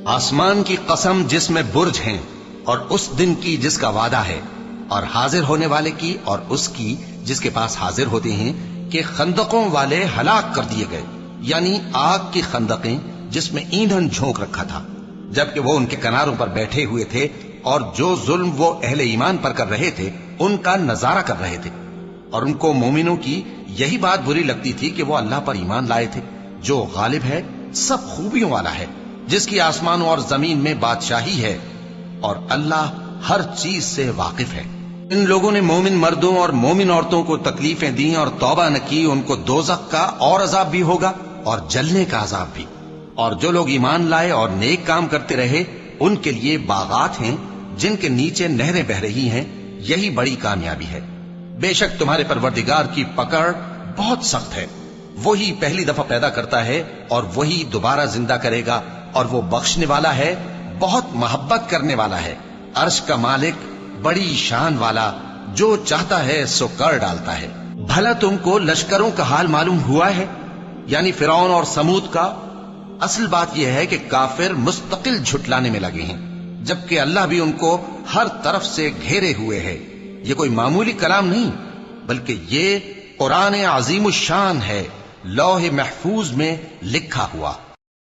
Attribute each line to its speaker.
Speaker 1: آسمان کی قسم جس میں برج ہیں اور اس دن کی جس کا وعدہ ہے، اور حاضر ہونے والے کی اور اس کی جس کے پاس حاضر ہوتے ہیں، کہ خندقوں والے ہلاک کر دیے گئے، یعنی آگ کی خندقیں جس میں ایندھن جھونک رکھا تھا، جبکہ وہ ان کے کناروں پر بیٹھے ہوئے تھے اور جو ظلم وہ اہل ایمان پر کر رہے تھے ان کا نظارہ کر رہے تھے، اور ان کو مومنوں کی یہی بات بری لگتی تھی کہ وہ اللہ پر ایمان لائے تھے جو غالب ہے، سب خوبیوں والا ہے، جس کی آسمانوں اور زمین میں بادشاہی ہے، اور اللہ ہر چیز سے واقف ہے۔ ان لوگوں نے مومن مردوں اور مومن عورتوں کو تکلیفیں دیں اور توبہ نہ کی، ان کو دوزخ کا اور عذاب بھی ہوگا اور جلنے کا عذاب بھی، اور جو لوگ ایمان لائے اور نیک کام کرتے رہے ان کے لیے باغات ہیں جن کے نیچے نہریں بہ رہی ہیں، یہی بڑی کامیابی ہے۔ بے شک تمہارے پروردگار کی پکڑ بہت سخت ہے، وہی پہلی دفعہ پیدا کرتا ہے اور وہی دوبارہ زندہ کرے گا، اور وہ بخشنے والا ہے، بہت محبت کرنے والا ہے، عرش کا مالک، بڑی شان والا، جو چاہتا ہے سو کر ڈالتا ہے۔ بھلا تم کو لشکروں کا حال معلوم ہوا ہے، یعنی فرعون اور سمود کا؟ اصل بات یہ ہے کہ کافر مستقل جھٹلانے میں لگے ہیں، جبکہ اللہ بھی ان کو ہر طرف سے گھیرے ہوئے ہے۔ یہ کوئی معمولی کلام نہیں، بلکہ یہ قرآن عظیم الشان ہے، لوح محفوظ میں لکھا ہوا۔